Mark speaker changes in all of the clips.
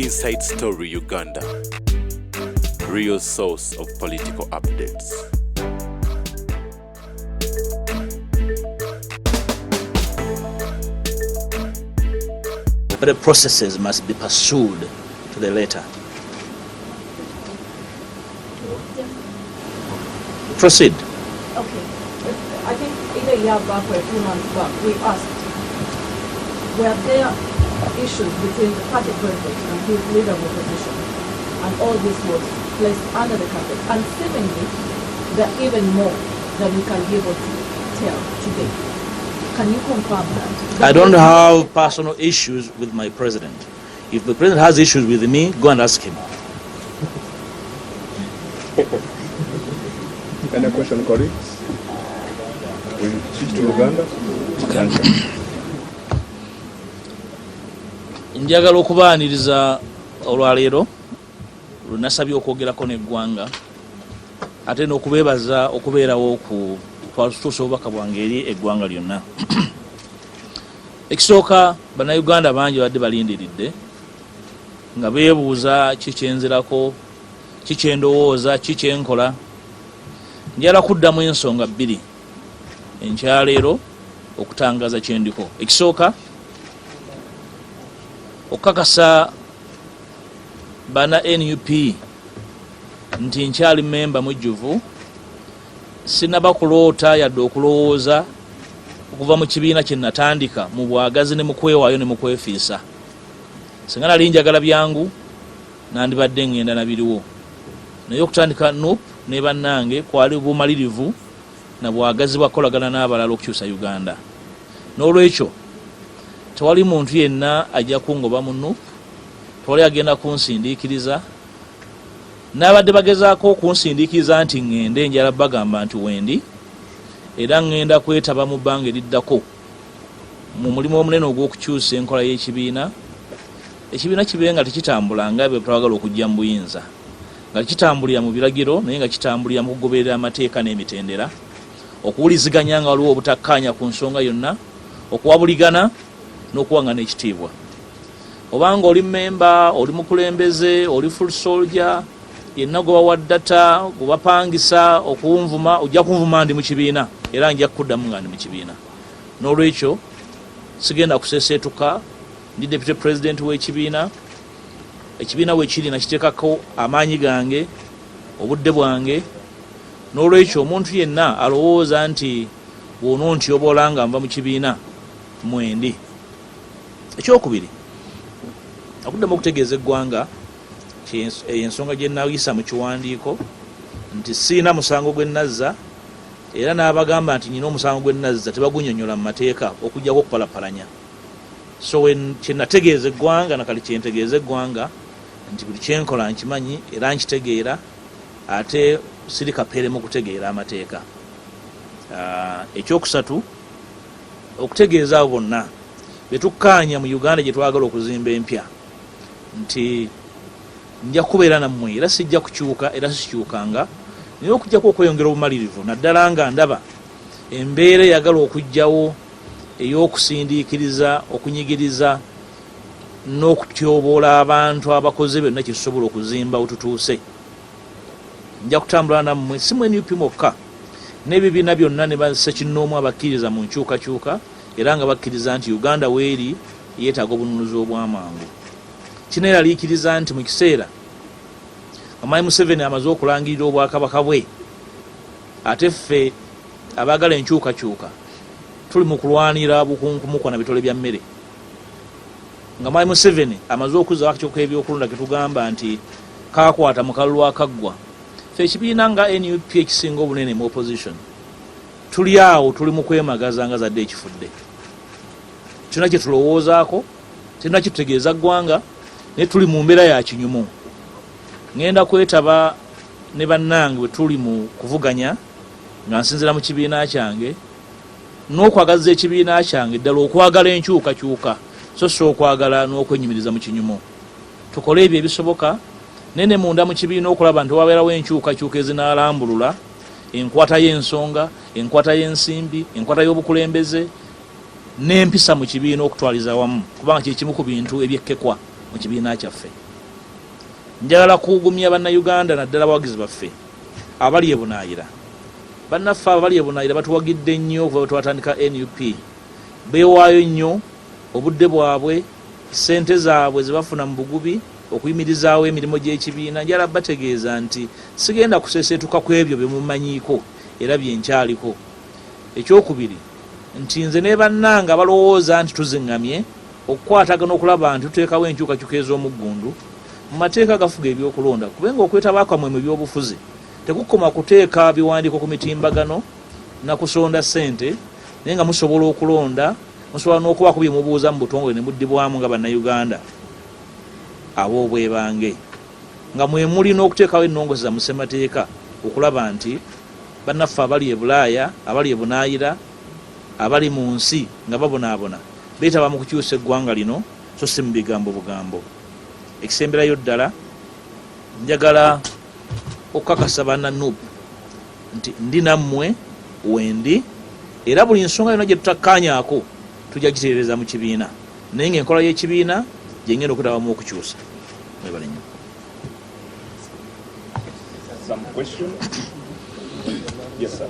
Speaker 1: Inside Story Uganda, real source of political updates.
Speaker 2: But the processes must be pursued to the letter. Proceed.
Speaker 3: Okay. I think either a year back or a few months back, we asked, were there issues between the party president and his leader of opposition? And all this was placed under the carpet. And seemingly, there are even more than we can be able to tell today. Can you confirm that?
Speaker 2: I don't have personal issues with my president. If the president has issues with me, go and ask him.
Speaker 4: Any question, colleagues? We switch to Uganda.
Speaker 2: Njagala okubaaniriza olwaleero lunasabye okwogerako n'eggwanga ate n'okubeebaza okubeerawo ku twatutuusa obubaka bwange eri eggwanga lyonna. Ekisooka bannayuganda bangi badde balindiridde nga beebuuza kikyenzirako, kikyendowooza, kikyenkola. Njala kuddamu ensonga bbiri enkyaleero okutangaza kyendiko. Ekisooka okukakasa bana NUP nti nkyali memba mujjuvu, sinaba kuloota yadde okulowooza okuva mu kibiina kye natandika mu bwagazi ne mu kwewaayo ne mu kwefiisa. Singa nali njagala byangu nandibadde ngenda na biriwo, naye okutandika NUP ne bannange kwali bumalirivu na bwagazi bwakolagana n'abalala okukyusa Uganda. N'olwekyo tewali muntu yenna ajja kungoba mu NUP, tewali agenda kunsindiikiriza. N'abadde bagezaako kunsindiikiriza nti ngende, njala bagamba nti wendi, era ngenda kwetaba mu bbanga eriddako mu mulimu omunene ogw'okukyusa enkola y'ekibiina. Ekibiina kibe nga tekitambula nga bwe twagala okujja mu buyinza, nga kitambulira mu biragiro naye nga kitambulira mu kugoberera amateeka n'emitendera, okuwuliziganya nga waliwo obutakkaanya ku nsonga yonna, okuwabuligana n'okuwangana ekitiibwa. Obanga oli memba, oli mukulembeze, oli full soldier, yenna gwe bawa ddata, gwe bapangisa okunvuma, ojja kunvuma ndi mu kibiina era nja kuddamu nga ndi mu kibiina. N'olwekyo sigenda kuseeseetuka, ndi deputy president w'ekibiina. Ekibiina we kiri nakiteekako amaanyi gange, obudde bwange. N'olwekyo omuntu yenna alowooza nti bw'onontyobola nga nva mu kibiina mwendi. Ekyokubiri, okuddamu okutegeeza eggwanga ensonga gye nayisa mu kiwandiiko nti siina musango gwe nazza, era n'abagamba nti nyina omusango gwe nazza tebagunnyonnyola mu mateeka okujjako okupalapalanya. So kye nategeeza eggwanga nakali kye ntegeeza eggwanga nti buli kyenkola nkimanyi era nkitegeera, ate siri kapere mu kutegeera amateeka. Ekyokusatu, okutegeeza abo bonna betukkaanya mu Uganda gye twagala okuzimba empya nti nja kubeera nammwe era sijja kukyuka era sikyukanga, naye okujjako okweyongera obumalirivu, naddala nga ndaba embeera eyagala okujjawo ey'okusindiikiriza, okunyigiriza n'okutyoboola abantu abakoze byonna kyetusobola okuzimba wetutuuse. Nja kutambula nammwe, si mu NUP mokka, n'ebibiina byonna ne bassekinnoomu abakkiriza mu nkyukakyuka era nga bakkiriza nti Uganda weeri yeetaaga obununuzi obw'amangu. Kineeraliikiriza nti mu kiseera Amayi Museveni amaze okulangirira obwakabaka bwe, ate ffe abaagala enkyukakyuka tuli mu kulwanira bukunkumuko na bitole bya mmere. Nga Amayi Museveni amaze okuzza akakyuka ebyokulonda ketugamba nti kaakwata mu kalulu akaggwa, ffe ekibiina nga NUP ekisinga obunene mu opposition tuli awo, tuli mu kwemagaza nga zadde ekifudde. Kyonna kye tulowoozaako, kyonna kitutegeeza ggwanga, naye tuli mu mbeera ya kinyumu. Ngenda kwetaba ne bannange bwe tuli mu kuvuganya nga nsinzira mu kibiina kyange n'okwagaza ekibiina kyange ddala okwagala enkyukakyuka so si okwagala n'okwenyumiriza mu kinyumu. Tukole ebyo ebisoboka nene munda mu kibiina okulaba nti wabeerawo enkyukakyuka ezinaalambulula enkwata y'ensonga, enkwata y'ensimbi, enkwata y'obukulembeze n'empisa mu kibiina okutwaliza wamu, kubanga kye kimu ku bintu ebyekkekwa mu kibiina kyaffe. njagala kuugumya bannayuganda naddala abawagizi baffe abali ebunaayira. Bannaffe abali ebunaayira batuwagidde nnyo okuva bwe twatandika NUP. Beewaayo nnyo obudde bwabwe, ssente zaabwe ze bafuna mu bugubi okuyimirizaawo emirimu gy'ekibiina. Njala bategeeza nti sigenda kuseeseetuka ku ebyo bye mumanyiiko era bye nkyaliko. Ekyokubiri nti nze ne bannanga balowooza nti tuziŋŋamye okukwatagana okulaba nti tuteekawo enkyukakyuka ez'omuggundu mu mateeka agafuga ebyokulonda, kubenga okwetaba kwamwe mu byobufuzi tekukoma kuteeka biwandiiko ku mitimbagano na kusonda ssente, naye nga musobola okulonda, musobola n'okubaako bye mubuuza mu butongole ne muddibwamu nga bannayuganda ab'obwebange, nga mwe muli n'okuteekawo ennongozi za musemateeka okulaba nti bannaffe abali e Bulaaya, abali e Bunaayira, abali mu nsi nga babonaabona beetaba mu kukyusa eggwanga lino, so si mu bigambo bugambo. Ekisemberayo ddala njagala okukakasa banna NUP nti ndi nammwe wendi, era buli nsonga yonna gye tutakkaanyaako tujja gitereeza mu kibiina, naye ng'enkola y'ekibiina gye ngenda okutabamu okukyusa. Mwebale nnyo.
Speaker 4: Some question? Yes, sir.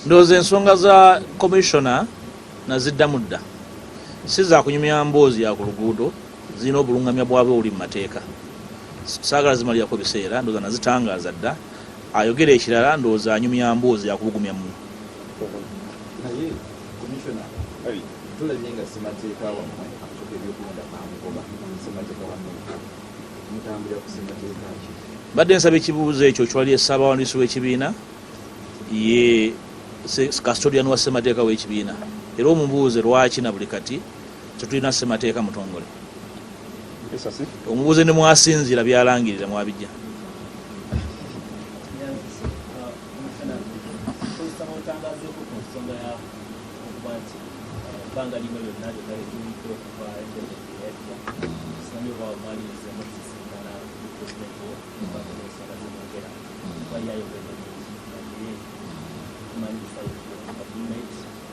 Speaker 2: Ndowooza ensonga za komishona naziddamu dda, si za kunyumya mboozi ya ku luguudo, zirina obulungamya bwabwe buli mu mateeka. Saagala zimalirako biseera, ndowooza nazitangaaza dda. Ayogera ekirala ndowooza anyumya mboozi ya kubugumya mu.
Speaker 5: Naye komishona tulabye nga ssemateeka wammwe akutuka ebyokulonda bamugoba ssemateeka wammwe mutambulira ku ssemateeka ki?
Speaker 2: Badde nsaba ekibuuzo ekyo kiwali essaabawandiisi w'ekibiina ye custodian wa ssemateeka w'ekibiina, era omubuuze lwaki na buli kati tetulina ssemateeka mutongole. Omubuuze ne mwasinziira byalangirira mwabijja.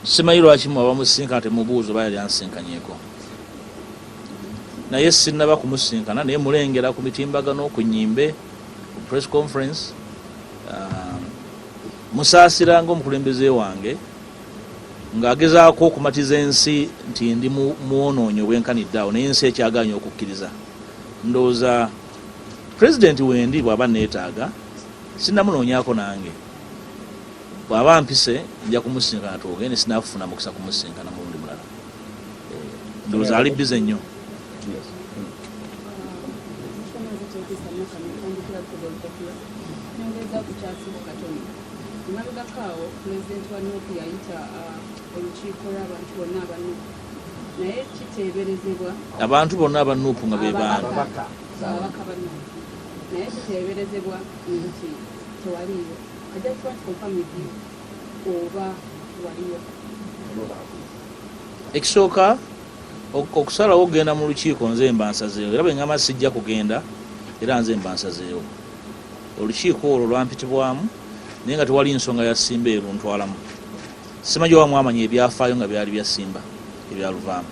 Speaker 2: Simanyi lwaki mwaba musinkana temubuuza oba yali ansinkanyeeko, naye sinnaba kumusinkana naye mulengera ku mitimbagano, ku nnyimbe, ku press conference. Musaasira ng'omukulembeze wange ng'agezaako okumatiza ensi nti ndi muwonoonyi obwenkanidde awo, naye ensi ekyagaanye okukkiriza. Ndowooza pulezidenti wendi bw'aba neetaaga sinnamunoonyaako nange, bw'aba mpise nja kumusinkana twogende, sinaafuna mukisa kumusinkana mulundi mulala. Ndowooza ali bize nnyo.
Speaker 6: Emabegakaawo pulezidenti wa NUP yayita olukiiko lw'abantu bonna aba NUP, naye kiteeberezebwa
Speaker 2: abantu bonna aba NUP nga be baana
Speaker 6: ababaka ba NUP, naye kiteeberezebwa nti tewaliyo. I just want to confirm with you oba waliyo.
Speaker 2: Ekisooka okusalawo okugenda mu lukiiko nze mba nsazeewo, era bwe ngamba sijja kugenda era nze mba nsazeewo. Olukiiko olwo lwampitibwamu naye nga tewali nsonga ya Simba eruntwalamu. Simanyi oba mwamanya ebyafaayo nga byali bya Simba ebyaluvaamu.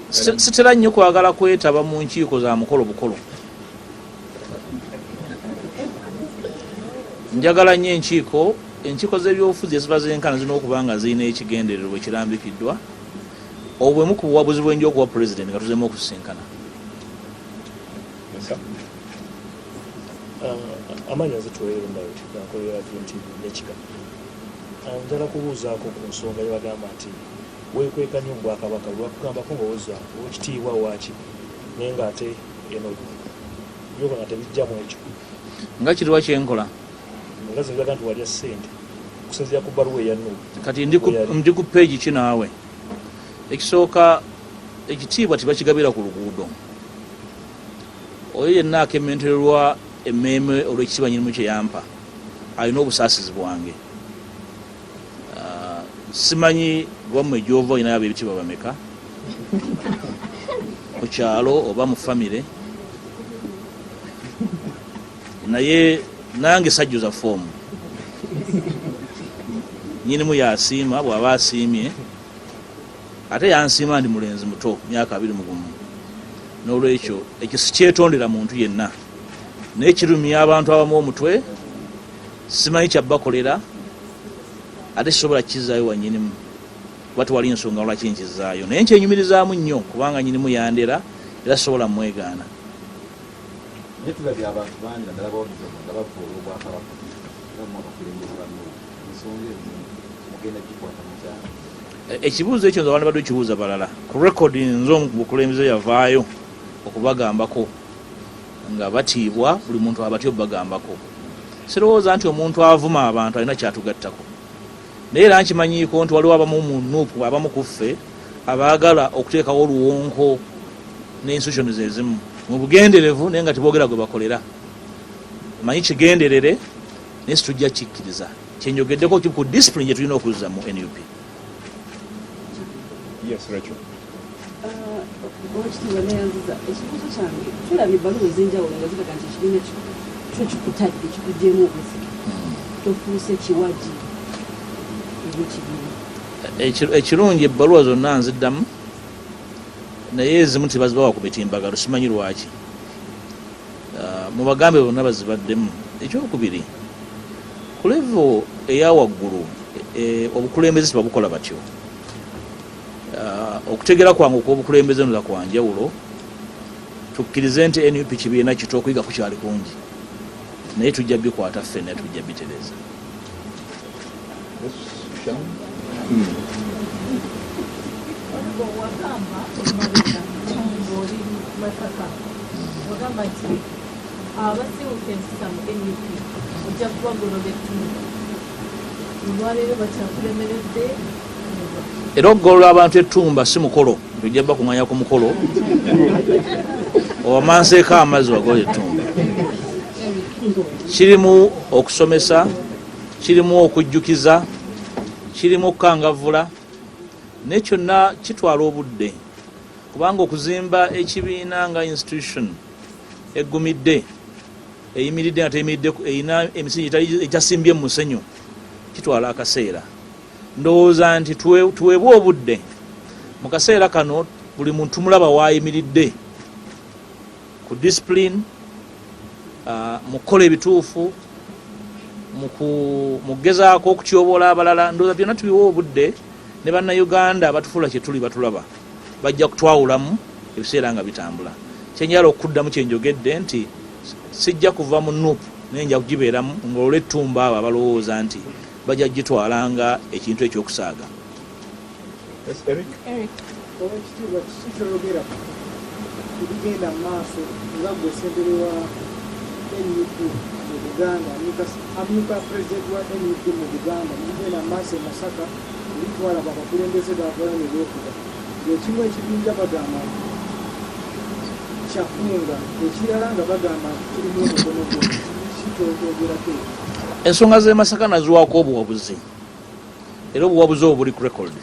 Speaker 2: Sitera nnyo kwagala kwetaba mu nkiiko za mukolo bukolo. Njagala nnyo enkiiko z'ebyobufuzi eziba zenkana zirina okuba nga zirina ekigendererwa ekirambikiddwa, obwemu ku buwabuzi bwenja okuwa pulezidenti nga tuzeemu okusinkana.
Speaker 7: Amanya zitwerondayo nakolera nti nekika njala kubuuzaako ku nsonga yebagamba nti weekweka nnyo obwakabaka lwakugambako ngaoza okitiibwa waaki naye ngaate eno byokola nga tebijjamu ekyo
Speaker 2: nga kiriwa kyenkola
Speaker 7: nga ziraga nti walya ssente okusinziira ku bbaluwa eya NUP.
Speaker 2: Kati ndi ku peegi ki naawe. Ekisooka ekitiibwa tibakigabira ku luguudo. Oyo yenna akementererwa emmeeme olw'ekitiibwa nyirimu kye yampa alina obusaasizi bwange. simanyi gwammwe gyova olina abo ebitibwa bameka ku kyalo oba mu famire, naye nange sajjuza foomu nyinimu yasiima, bw'aba asiimye ate yansiima ndi mulenzi muto myaka 21, n'olwekyo ekyo sikyetondera muntu yenna, naye kirumya abantu abamu omutwe, simanyi kyabbakolera ate kisobola kizaayo wanyinimu kuba tewali nsonga lwaki nkizaayo, naye nkyenyumirizaamu nnyo kubanga nyinimu yandera era sisobola mwegaana.
Speaker 5: Tulabye abantu bangi naddala bawagiza nga bavoola obwakabaka abakulembeze banno ensonga ezimu mugenda gikwata mukyala.
Speaker 2: Ekibuuzo ekyo nze abantu badde kibuuza balala ku rekodi, nze omu ku bukulembeze yavaayo okubagambako nga batiibwa, buli muntu abatya obagambako. Sirowooza nti omuntu avuma abantu alina kyatugattako, naye era nkimanyiiko nti waliwo abamu mu nuupu abamu ku ffe abaagala okuteekawo oluwonko n'institutions ezimu mu bugenderevu naye nga teboogera gwe bakolera. Manyi kigenderere naye situjja kikkiriza. Kyenjogeddeko ku discipline gye tulina okuzza mu NUP.
Speaker 4: Yes, Rachel.
Speaker 6: Oweekitiibwa neyanziza ekibuuzo kyange, tulabye ebbaluwa ez'enjawulo nga ziraga nti ekibiina kyo kikutadde kikuggyeemu obuzika, tofuuse kiwaji ebyekibiina.
Speaker 2: Ekirungi ebbaluwa zonna nziddamu, naye ezimu tebazibawa ku mitimbagalo, simanyi lwaki. Mu bagambe bonna bazibaddemu. Ekyokubiri, ku level eya waggulu obukulembeze tebabukola batyo. Okutegera kwange okw'obukulembeze nza kwa njawulo, tukkirize nti NUP kibiina kito okuyiga ku kyali kungi, naye tujja bikwata ffenna tujja bitereza.
Speaker 3: wagamba nti abasiiwuka empisa mu NUP ojja kubagolola ettundu, olwaleero bakyakulemeredde.
Speaker 2: Era okugolola abantu ettumba si mukolo, tujja bakuŋŋanya ku mukolo owamanseeko amazzi wagolola ettumba. Kirimu okusomesa, kirimu okujjukiza, kirimu okukangavvula, naye kyonna kitwala obudde, kubanga okuzimba ekibiina nga institution eggumidde, eyimiridde nga teyimiridde, erina emisingi egyasimbye mu musenyu, kitwala akaseera. Ndowooza nti tuweebwe obudde mu kaseera kano, buli muntu mulaba waayimiridde ku discipline, mu kukola ebituufu, mu kugezaako okutyoboola abalala. Ndowooza byonna tubiwe obudde, ne bannayuganda abatufuula kye tuli batulaba bajja kutwawulamu ebiseera nga bitambula. Kyenjala okuddamu kyenjogedde nti sijja kuva mu nuupu naye nja kugibeeramu ng'olwo ettumba abo abalowooza nti bajja gitwala nga ekintu ekyokusaaga.
Speaker 4: Yes, Eric.
Speaker 8: Oweekitiibwa kiki ky'oyogera ebigenda mu maaso nga gwe ssentebe wa NUP mu Buganda, amyuka pulezidenti wa NUP mu Buganda, nebigenda mu maaso e Masaka ebitwalaba abakulembeze baavaayo ne beekuba, ng'ekimu ekibinja bagamba kyakunga, ekirala nga bagamba kirimu omukono gwe. Kiki ky'oyogerako?
Speaker 2: Ensonga z'e Masaka naziwaako obuwabuzi, era obuwabuzi obwo buli ku record.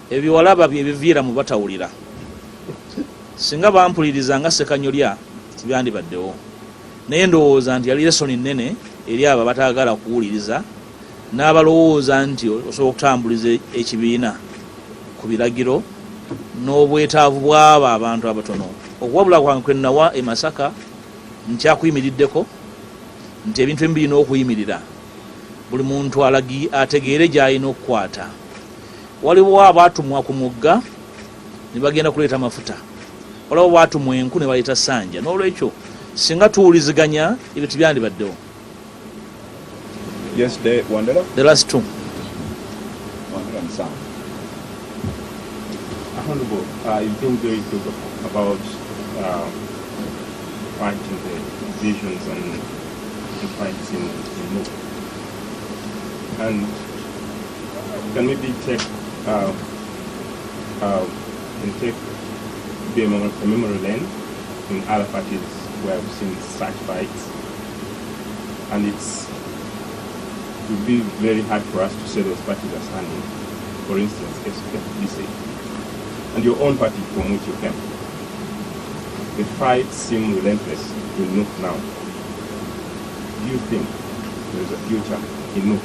Speaker 2: Ebyo walaba bye biviira mu batawulira. Singa bampuliriza nga Ssekanyolya tibyandibaddewo, naye ndowooza nti yali lesoni nnene eri abo bataagala kuwuliriza n'abalowooza nti osobola okutambuliza ekibiina ku biragiro n'obwetaavu bw'abo abantu abatono. Okuwabula kwange kwe nawa e Masaka nkyakuyimiriddeko nti ebintu ebimu birina okuyimirira, buli muntu ategeere gy'alina okukwata. Waliwo abaatumwa ku mugga ne bagenda kuleeta mafuta, waliwo baatumwa enku ne baleeta ssanja. N'olwekyo singa tuwuliziganya ebyo tibyandibaddewo.
Speaker 4: Yes,
Speaker 2: The last two.
Speaker 4: Wandera and Sam.
Speaker 9: Honorable, you've been very good about fighting the divisions and fights in MOVE. And can maybe be a memory lane in other parties where we've seen such fights, and it would be very hard for us to say those parties are standing. for instance, FDC, and your own party from which you came. The fights seem relentless in Nuuk now. Do you think there is a future in Nuuk,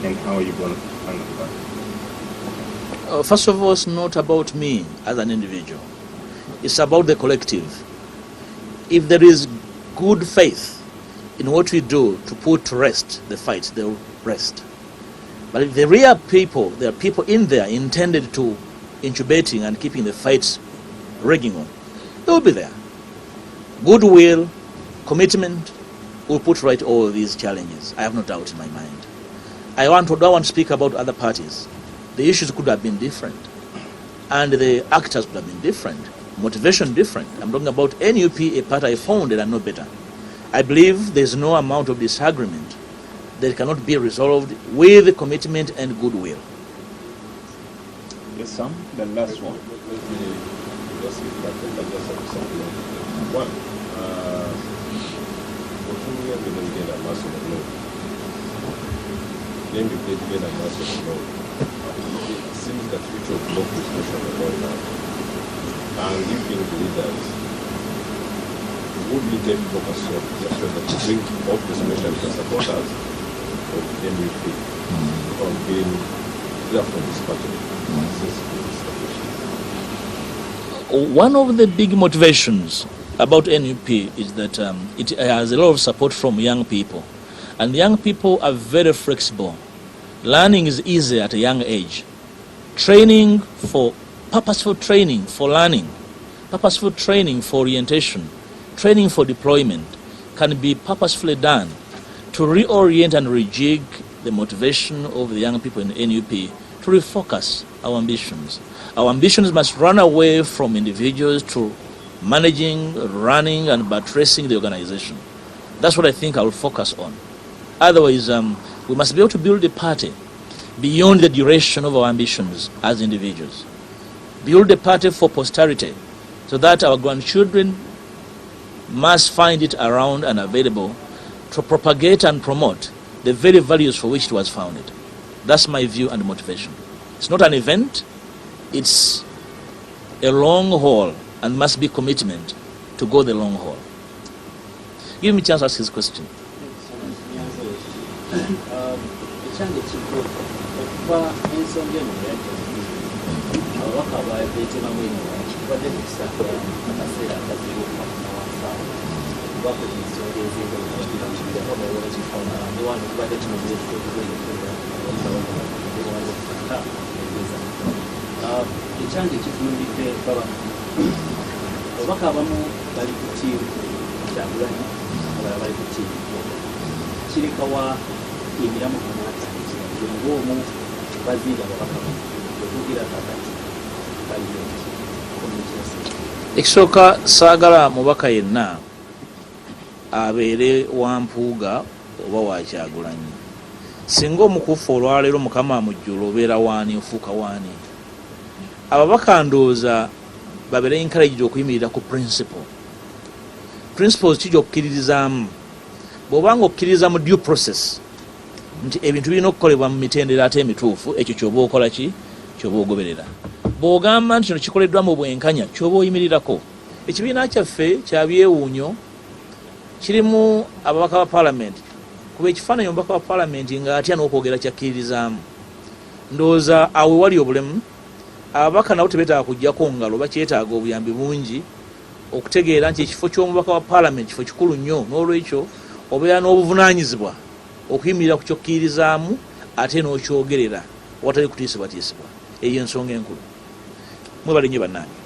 Speaker 9: and how are you going to handle that?
Speaker 2: First of all, it's not about me as an individual. It's about the collective. If there is good faith in what we do to put to rest the fight, they will rest. But if the real people, there are people in there intended to incubating and keeping the fights raging on, they will be there. Goodwill, commitment will put right all these challenges. I have no doubt in my mind. I don't want to speak about other parties. The issues could have been different, and the actors could have been different, motivation different. I'm talking about NUP, a party I founded and no better. I believe there's no amount of disagreement that cannot be resolved with commitment and goodwill.
Speaker 9: Yes, Sam, the last one.
Speaker 5: Let me just have something. One, for 2 years we didn't get a mass of law. Then we did get a mass of law. It seems that future of law is pushing the law now. And if you believe that, would we take focus on just so that we bring up the special supporters of NUP from being clear from this party?
Speaker 2: One of the big motivations about NUP is that it has a lot of support from young people. And young people are very flexible. Learning is easy at a young age. Purposeful training for learning, purposeful training for orientation, training for deployment can be purposefully done to reorient and rejig the motivation of the young people in NUP to refocus our ambitions. Our ambitions must run away from individuals to managing, running, and buttressing the organization. That's what I think I will focus on. Otherwise, we must be able to build a party beyond the duration of our ambitions as individuals. Build a party for posterity so that our grandchildren must find it around and available to propagate and promote the very values for which it was founded. That's my view and motivation. It's not an event, it's a long haul and must be commitment to go the long haul. Give me a chance to ask his question.
Speaker 10: Ekyange kitunuulidde babaka ababaka abamu bali ku ttiimu Kyagulanyi abalala bali ku ttiimu kirekawa emiramu kunaatandikira ng'omu baziga ababaka okugira kakati
Speaker 2: ekisooka saagala mubaka yenna abeere wa Mpuuga oba wa Kyagulanyi. Singa omukufu olwaleero mukama amujjula obeera waani ofuuka waani. Ababaka ndowooza babeere encouraged okuyimirira ku principles kijja okukkiririzaamu. Bw'obanga okkiririza mu due process nti ebintu birina okukolebwa mu mitendera ate emituufu, ekyo ky'oba okola ki? Ky'oba ogoberera. Bw'ogamba nti kino kikoleddwa mu bwenkanya, ky'oba oyimirirako. Ekibiina kyaffe kya byewuunyo kirimu ababaka ba paalamenti. Kuba ekifaananyi omubaka wa paalamenti ng'atya n'okwogera kyakkiririzaamu. Ndowooza awo wali obulemu. Ababaka nabo tebetaaga kujjako ngalo, bakyetaaga obuyambi bungi okutegeera nti ekifo ky'omubaka wa paalamenti kifo kikulu nnyo, n'olwekyo obeera n'obuvunaanyizibwa okuyimirira ku kyokkiririzaamu ate n'okyogerera awatali kutiisibwatiisibwa. Eyo ensonga enkulu. Mwebale nnyo bannange.